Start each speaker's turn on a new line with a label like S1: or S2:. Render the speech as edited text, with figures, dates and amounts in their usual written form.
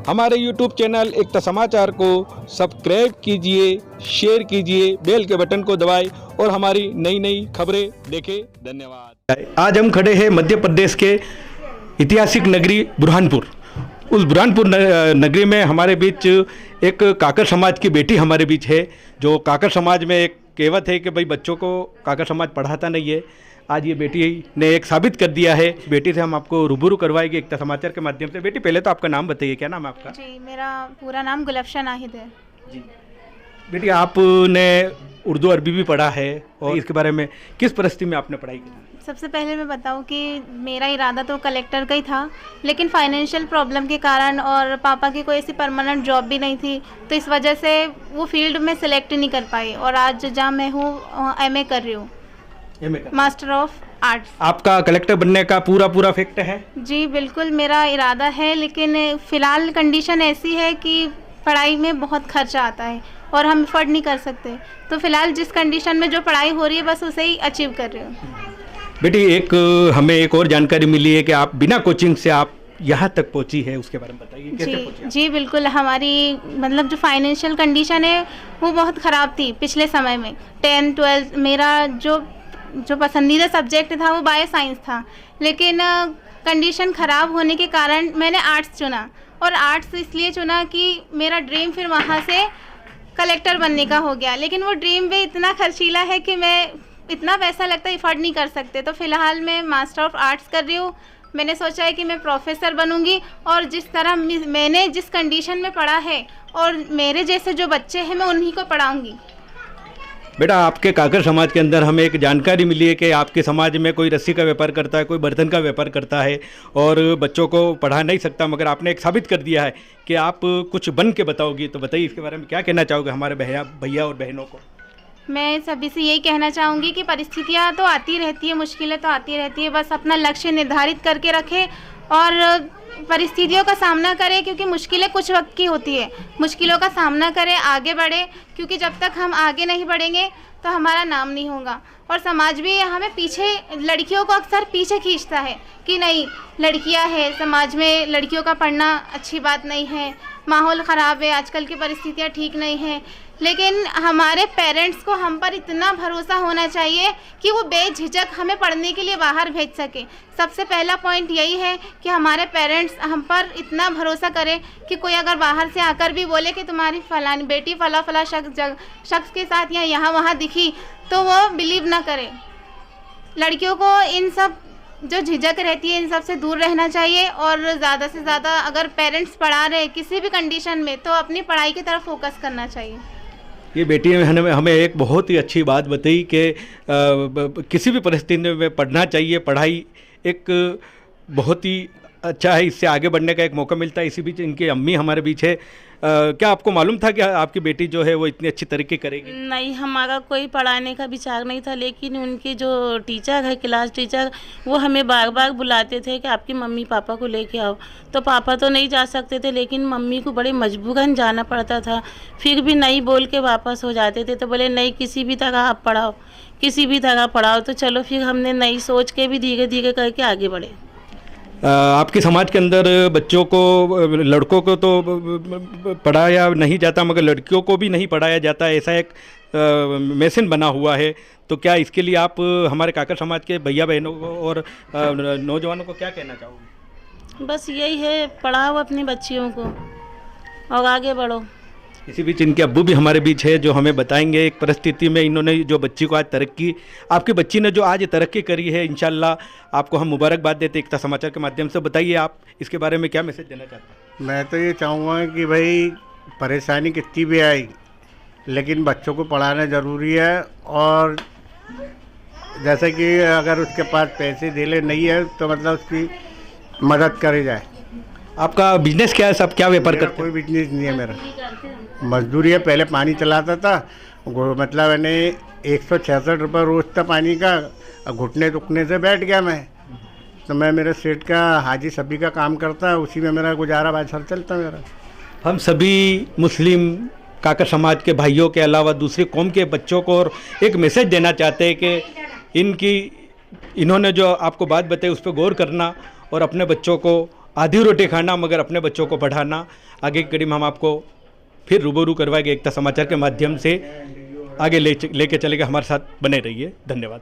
S1: हमारे YouTube channel एकता समाचार को सब्सक्राइब कीजिए, शेयर कीजिए, बेल के बटन को दबाएं और हमारी नई नई खबरें देखें। धन्यवाद। आज हम खड़े हैं मध्य प्रदेश के ऐतिहासिक नगरी बुरहानपुर। उस बुरहानपुर नगरी में हमारे बीच एक काकर समाज की बेटी हमारे बीच है। जो काकर समाज में एक कहावत है कि भाई बच्चों को काकर समाज पढ़ाता नहीं है। आज ये बेटी ने एक साबित कर दिया है। बेटी से हम आपको रूबरू करवाएंगे एकता समाचार के माध्यम से। बेटी पहले तो आपका नाम बताइए, क्या नाम है आपका?
S2: जी, मेरा पूरा नाम गुलफशा नाहिद है।
S1: जी बेटी, आपने उर्दू अरबी भी पढ़ा है और इसके बारे में किस परिस्थिति में आपने पढ़ाई की?
S2: सबसे पहले मैं बताऊं कि मेरा इरादा तो कलेक्टर का ही था, लेकिन फाइनेंशियल प्रॉब्लम के कारण और पापा की कोई ऐसी परमानेंट जॉब भी नहीं थी, तो इस वजह से वो फील्ड में सिलेक्ट नहीं कर पाई। और आज जहाँ मैं हूँ MA कर रही हूँ, मास्टर ऑफ आर्ट्स।
S1: आपका कलेक्टर बनने का पूरा फैक्ट है? जी
S2: बिल्कुल, मेरा इरादा है, लेकिन फ़िलहाल कंडीशन ऐसी है कि पढ़ाई में बहुत खर्चा आता है और हम अफोर्ड नहीं कर सकते। तो फ़िलहाल जिस कंडीशन में जो पढ़ाई हो रही है बस उसे ही अचीव कर रही हूँ।
S1: बेटी, हमें एक और जानकारी मिली है कि आप बिना कोचिंग से आप यहाँ तक पहुँची है, उसके बारे में बताइए कैसे पहुँची?
S2: जी बिल्कुल, हमारी मतलब जो फाइनेंशियल कंडीशन है वो बहुत ख़राब थी पिछले समय में। 10, 12 मेरा जो पसंदीदा सब्जेक्ट था वो बायो साइंस था, लेकिन कंडीशन ख़राब होने के कारण मैंने आर्ट्स चुना। और आर्ट्स इसलिए चुना कि मेरा ड्रीम फिर वहाँ से कलेक्टर बनने का हो गया, लेकिन वो ड्रीम भी इतना खर्चीला है कि मैं इतना पैसा लगता है अफोर्ड नहीं कर सकते। तो फ़िलहाल मैं मास्टर ऑफ आर्ट्स कर रही हूँ। मैंने सोचा है कि मैं प्रोफेसर बनूंगी और जिस तरह मैंने जिस कंडीशन में पढ़ा है और मेरे जैसे जो बच्चे हैं मैं उन्हीं को पढ़ाऊंगी।
S1: बेटा, आपके काकर समाज के अंदर हमें एक जानकारी मिली है कि आपके समाज में कोई रस्सी का व्यापार करता है, कोई बर्तन का व्यापार करता है और बच्चों को पढ़ा नहीं सकता, मगर आपने एक साबित कर दिया है कि आप कुछ बन के बताओगी। तो बताइए इसके बारे में क्या कहना चाहोगे हमारे भैया और बहनों को?
S2: मैं सभी से यही कहना चाहूँगी कि परिस्थितियाँ तो आती रहती है, मुश्किलें तो आती रहती है, बस अपना लक्ष्य निर्धारित करके रखें और परिस्थितियों का सामना करें, क्योंकि मुश्किलें कुछ वक्त की होती है। मुश्किलों का सामना करें, आगे बढ़ें, क्योंकि जब तक हम आगे नहीं बढ़ेंगे तो हमारा नाम नहीं होगा। और समाज भी हमें पीछे, लड़कियों को अक्सर पीछे खींचता है कि नहीं लड़कियां हैं, समाज में लड़कियों का पढ़ना अच्छी बात नहीं है, माहौल ख़राब है, आजकल की परिस्थितियाँ ठीक नहीं हैं। लेकिन हमारे पेरेंट्स को हम पर इतना भरोसा होना चाहिए कि वो बेझिझक हमें पढ़ने के लिए बाहर भेज सके। सबसे पहला पॉइंट यही है कि हमारे पेरेंट्स हम पर इतना भरोसा करें कि कोई अगर बाहर से आकर भी बोले कि तुम्हारी फलानी बेटी फला शख्स के साथ या यहाँ वहाँ दिखी, तो वो बिलीव ना करें। लड़कियों को इन सब जो झिझक रहती है इन सब से दूर रहना चाहिए और ज़्यादा से ज़्यादा अगर पेरेंट्स पढ़ा रहे किसी भी कंडीशन में तो अपनी पढ़ाई की तरफ फोकस करना चाहिए।
S1: ये बेटी ने हमें एक बहुत ही अच्छी बात बताई कि किसी भी परिस्थिति में पढ़ना चाहिए। पढ़ाई एक बहुत ही अच्छा है, इससे आगे बढ़ने का एक मौका मिलता है। इसी बीच इनकी अम्मी हमारे बीच है। क्या आपको मालूम था कि आपकी बेटी जो है वो इतनी अच्छी तरक्की करेगी?
S3: नहीं, हमारा कोई पढ़ाने का विचार नहीं था, लेकिन उनके जो टीचर है, क्लास टीचर, वो हमें बार बार बुलाते थे कि आपकी मम्मी पापा को लेके आओ। तो पापा तो नहीं जा सकते थे, लेकिन मम्मी को बड़े मजबूरन जाना पड़ता था। फिर भी नहीं बोल के वापस हो जाते थे। तो बोले नहीं, किसी भी तरह आप पढ़ाओ, किसी भी तरह पढ़ाओ। तो चलो फिर हमने नई सोच के भी धीरे धीरे करके आगे बढ़े।
S1: आपके समाज के अंदर बच्चों को, लड़कों को तो पढ़ाया नहीं जाता मगर लड़कियों को भी नहीं पढ़ाया जाता, ऐसा एक मैसेज बना हुआ है। तो क्या इसके लिए आप हमारे काकर समाज के भैया बहनों को और नौजवानों को क्या कहना चाहोगे?
S3: बस यही है, पढ़ाओ अपनी बच्चियों को और आगे बढ़ो।
S1: इसी बीच इनके अब्बू भी हमारे बीच है जो हमें बताएंगे एक परिस्थिति में इन्होंने जो बच्ची को आज तरक्की, आपकी बच्ची ने जो आज तरक्की करी है, इंशाल्लाह आपको हम मुबारकबाद देते एकता समाचार के माध्यम से। बताइए आप इसके बारे में क्या मैसेज देना चाहते हैं?
S4: मैं तो ये चाहूँगा कि भाई परेशानी कितनी भी आई, लेकिन बच्चों को पढ़ाना ज़रूरी है। और जैसे कि अगर उसके पास पैसे धेले नहीं है तो मतलब उसकी मदद करी जाए।
S1: आपका बिजनेस क्या है? सब क्या व्यापार करते हैं?
S4: कोई बिजनेस नहीं है मेरा, मजदूरी है। पहले पानी चलाता था, मतलब मैंने 166 रुपये रोज़ था पानी का। घुटने दुखने से बैठ गया मैं, तो मैं मेरे सेठ का हाजी सभी का काम करता है, उसी में मेरा गुजारा बसर चलता मेरा।
S1: हम सभी मुस्लिम काकर समाज के भाइयों के अलावा दूसरी कौम के बच्चों को और एक मैसेज देना चाहते हैं कि इन्होंने जो आपको बात बताई उस पर गौर करना और अपने बच्चों को आधी रोटी खाना मगर अपने बच्चों को पढ़ाना। आगे की कड़ी में हम आपको फिर रूबरू करवाएंगे एकता समाचार के माध्यम से। आगे लेके चलेगा, हमारे साथ बने रहिए। धन्यवाद।